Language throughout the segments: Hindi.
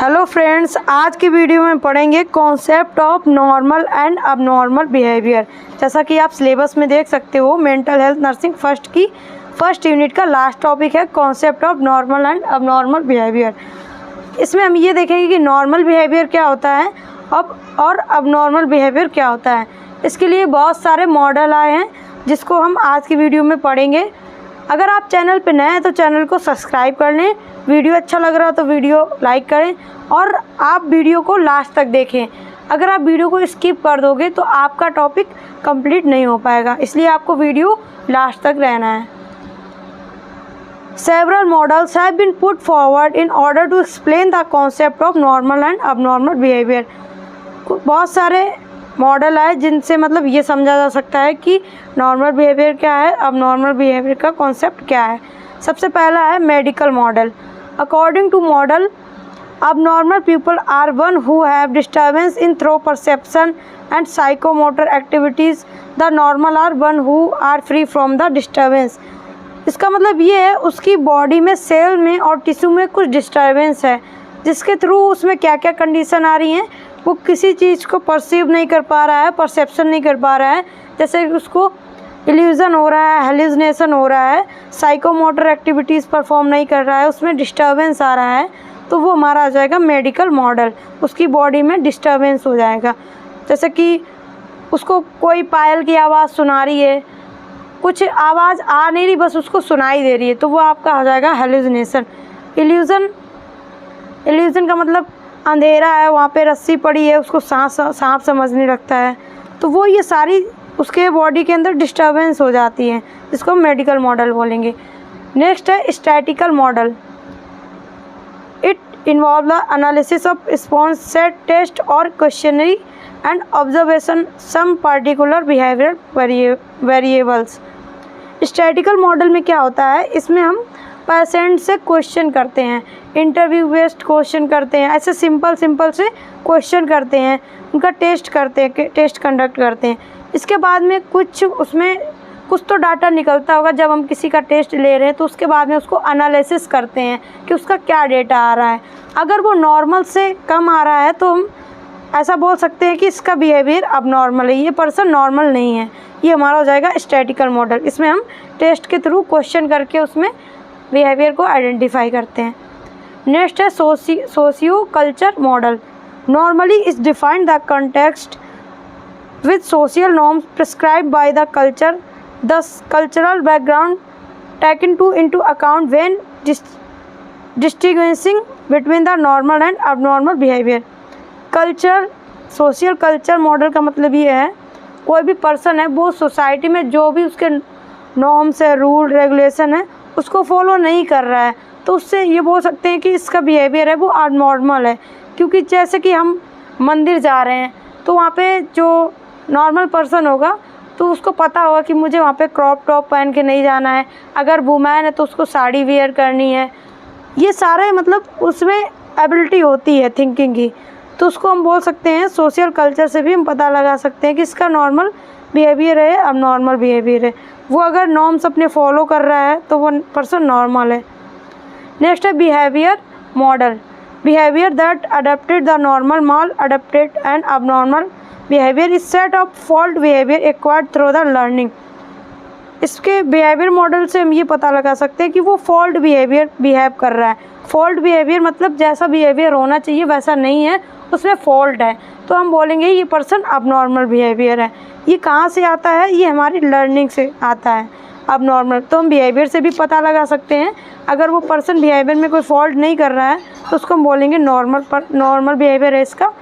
हेलो फ्रेंड्स, आज की वीडियो में पढ़ेंगे concept of normal and abnormal behaviour. जैसा कि आप सिलेबस में देख सकते हो, mental health nursing first unit का लास्ट टॉपिक है concept of normal and abnormal behaviour. इसमें हम ये देखेंगे कि नॉर्मल बिहेवियर क्या होता है और अबनॉर्मल बिहेवियर क्या होता है। इसके लिए बहुत सारे मॉडल आए हैं जिसको हम आज की वीडियो में पढ़ेंगे। अगर आप चैनल पे नए हैं तो चैनल को सब्सक्राइब कर लें, वीडियो अच्छा लग रहा हो तो वीडियो लाइक करें और आप वीडियो को लास्ट तक देखें। अगर आप वीडियो को स्किप कर दोगे तो आपका टॉपिक कंप्लीट नहीं हो पाएगा, इसलिए आपको वीडियो लास्ट तक रहना है। Several models have been put forward in order to explain the concept of normal and abnormal behavior। बहुत सारे मॉडल आए जिनसे मतलब ये समझा जा सकता है कि नॉर्मल बिहेवियर क्या है, अबनॉर्मल बिहेवियर का कॉन्सेप्ट क्या है। सबसे पहला है medical model. According to model, abnormal people are one who have disturbance in thought perception and psychomotor activities. The normal are one who are free from the disturbance। इसका मतलब ये है उसकी बॉडी में, सेल में और टिश्यू में कुछ डिस्टर्बेंस है जिसके थ्रू उसमें क्या क्या कंडीशन आ रही हैं, वो किसी चीज़ को परसीव नहीं कर पा रहा है, परसेप्शन नहीं कर पा रहा है। जैसे उसको इल्यूज़न हो रहा है, हेलुसिनेशन हो रहा है, साइकोमोटर एक्टिविटीज़ परफॉर्म नहीं कर रहा है, उसमें डिस्टर्बेंस आ रहा है, तो वो हमारा आ जाएगा मेडिकल मॉडल। उसकी बॉडी में डिस्टर्बेंस हो जाएगा। जैसे कि उसको कोई पायल की आवाज़ सुना रही है, कुछ आवाज़ आ नहीं रही, बस उसको सुनाई दे रही है, तो वो आपका आ जाएगा हेलुसिनेशन। इल्यूज़न का मतलब अंधेरा है, वहाँ पे रस्सी पड़ी है, उसको सांप समझने लगता है, तो वो ये सारी उसके बॉडी के अंदर डिस्टर्बेंस हो जाती है, जिसको हम मेडिकल मॉडल बोलेंगे। नेक्स्ट है statistical model. It involve the analysis of response set, test और questionnaire and observation some particular behaviour variables. Statistical model में क्या होता है, इसमें हम पेशेंट से क्वेश्चन करते हैं, इंटरव्यू बेस्ड क्वेश्चन करते हैं, ऐसे सिंपल से क्वेश्चन करते हैं, उनका टेस्ट कंडक्ट करते हैं। इसके बाद में उसमें कुछ तो डाटा निकलता होगा। जब हम किसी का टेस्ट ले रहे हैं तो उसके बाद में उसको एनालिसिस करते हैं कि उसका क्या डेटा आ रहा है। अगर वो नॉर्मल से कम आ रहा है तो हम ऐसा बोल सकते हैं कि इसका बिहेवियर अबनॉर्मल है, ये पर्सन नॉर्मल नहीं है। ये हमारा हो जाएगा स्टैटिकल मॉडल। इसमें हम टेस्ट के थ्रू क्वेश्चन करके उसमें बिहेवियर को आइडेंटिफाई करते हैं। नेक्स्ट है socio culture model. Normally is defined the context with social norms prescribed by the culture, thus cultural background taken into account when distinguishing between the normal and abnormal behavior। Social culture model का मतलब ये है, कोई भी पर्सन है वो सोसाइटी में जो भी उसके नॉर्म्स है, रूल रेगुलेशन है, उसको फॉलो नहीं कर रहा है, तो उससे ये बोल सकते हैं कि इसका बिहेवियर है वो अबनॉर्मल है। क्योंकि जैसे कि हम मंदिर जा रहे हैं तो वहाँ पे जो नॉर्मल पर्सन होगा तो उसको पता होगा कि मुझे वहाँ पे क्रॉप टॉप पहन के नहीं जाना है, अगर वुमेन है तो उसको साड़ी वेयर करनी है। ये सारे मतलब उसमें एबिलिटी होती है थिंकिंग की, तो उसको हम बोल सकते हैं, सोशल कल्चर से भी हम पता लगा सकते हैं कि इसका नॉर्मल बिहेवियर है, अबनॉर्मल बिहेवियर है। वो अगर नॉर्म्स अपने फॉलो कर रहा है तो वो पर्सन नॉर्मल है। नेक्स्ट है behaviour model. Behaviour that adapted the normal mall adapted and abnormal behaviour is set of fault behaviour acquired through the learning. इसके बिहेवियर मॉडल से हम ये पता लगा सकते हैं कि वो फॉल्ट बिहेवियर बिहेव कर रहा है। फॉल्ट बिहेवियर मतलब जैसा बिहेवियर होना चाहिए वैसा नहीं है, उसमें फॉल्ट है, तो हम बोलेंगे ये पर्सन अबनॉर्मल बिहेवियर है। ये कहाँ से आता है, ये हमारी लर्निंग से आता है अबनॉर्मल। तो हम बिहेवियर से भी पता लगा सकते हैं। अगर वो पर्सन बिहेवियर में कोई फॉल्ट नहीं कर रहा है तो उसको हम बोलेंगे नॉर्मल बिहेवियर है इसका।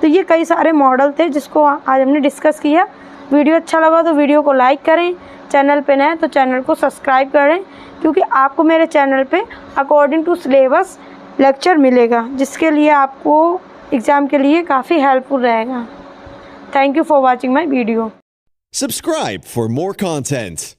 तो ये कई सारे मॉडल थे जिसको आज हमने डिस्कस किया। वीडियो अच्छा लगा तो वीडियो को लाइक करें, चैनल पे नए तो चैनल को सब्सक्राइब करें, क्योंकि आपको मेरे चैनल पे अकॉर्डिंग टू सिलेबस लेक्चर मिलेगा जिसके लिए आपको एग्ज़ाम के लिए काफ़ी हेल्पफुल रहेगा। Thank you for watching my video. Subscribe for more content.